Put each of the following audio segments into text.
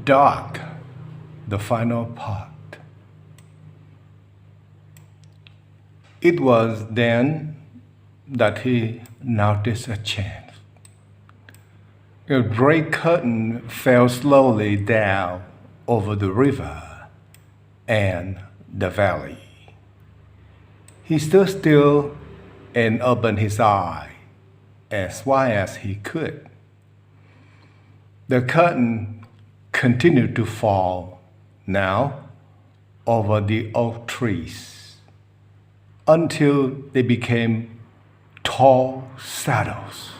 Dark, the final part. It was then that he noticed a change. A great curtain fell slowly down over the river and the valley. He stood still and opened his eye as wide as he could. The curtain continued to fall now over the oak trees until they became tall shadows.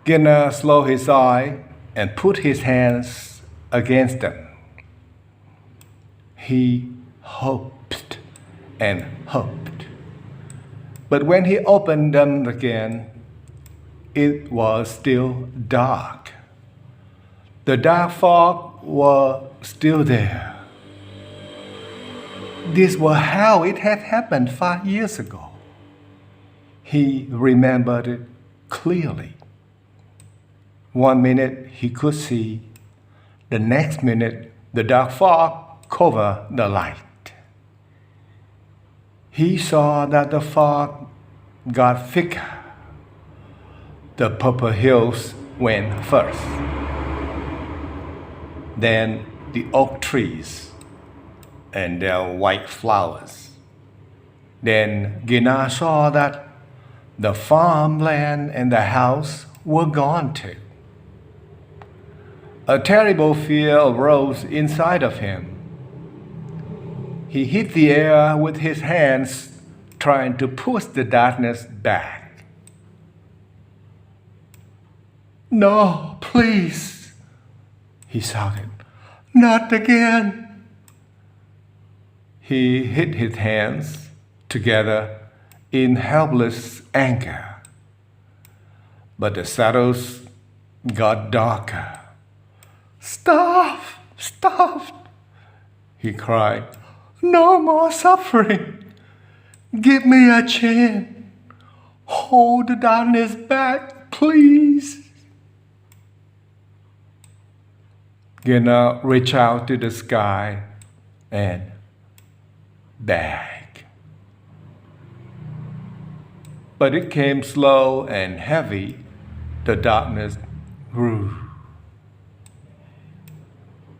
Gunnar slowed his eye and put his hands against them. He hoped and hoped. But when he opened them again, it was still dark. The dark fog was still there. This was how it had happened 5 years ago. He remembered it clearly. 1 minute he could see, the next minute the dark fog covered the light. He saw that the fog got thicker. The purple hills went first, then the oak trees and their white flowers. Then Gunnar saw that the farmland and the house were gone too. A terrible fear arose inside of him. He hit the air with his hands, trying to push the darkness back. "No, please," he shouted. "Not again." He hit his hands together in helpless anger. But the shadows got darker. "Stop! Stop!" he cried. "No more suffering. Give me a chance. Hold the darkness back, please." Gunnar reached out to the sky and begged. But it came slow and heavy. The darkness grew.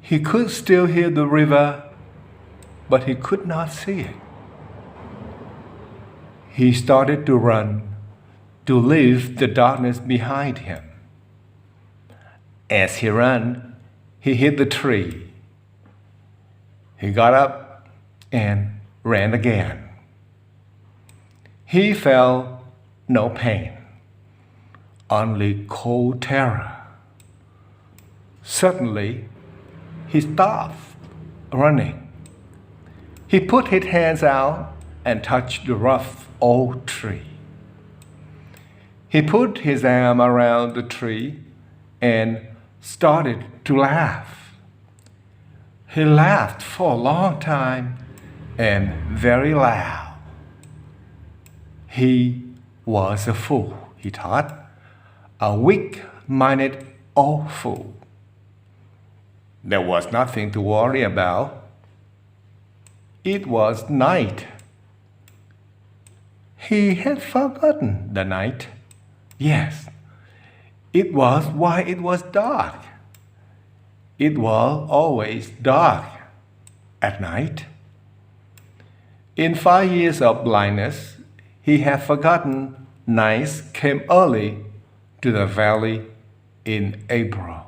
He could still hear the river, but he could not see it. He started to run, to leave the darkness behind him. As he ran, he hit the tree. He got up and ran again. He felt no pain, only cold terror. Suddenly, he stopped running. He put his hands out and touched the rough old tree. He put his arm around the tree and started to laugh. He laughed for a long time and very loud. He was a fool, he thought, a weak-minded old fool. There was nothing to worry about. It was night. He had forgotten the night. Yes, it was why it was dark. It was always dark at night. In 5 years of blindness, he had forgotten nights came early to the valley in April.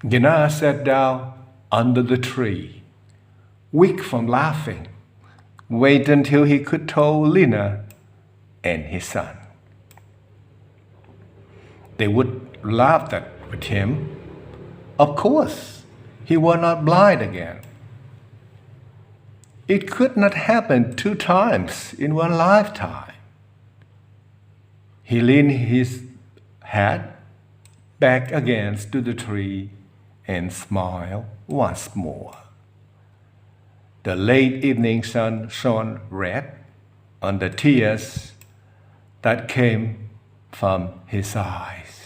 Gunnar sat down under the tree, weak from laughing, wait until he could tell Lina and his son. They would laugh at him. Of course, he was not blind again. It could not happen 2 times in one lifetime. He leaned his head back against the tree and smiled once more. The late evening sun shone red on the tears that came from his eyes.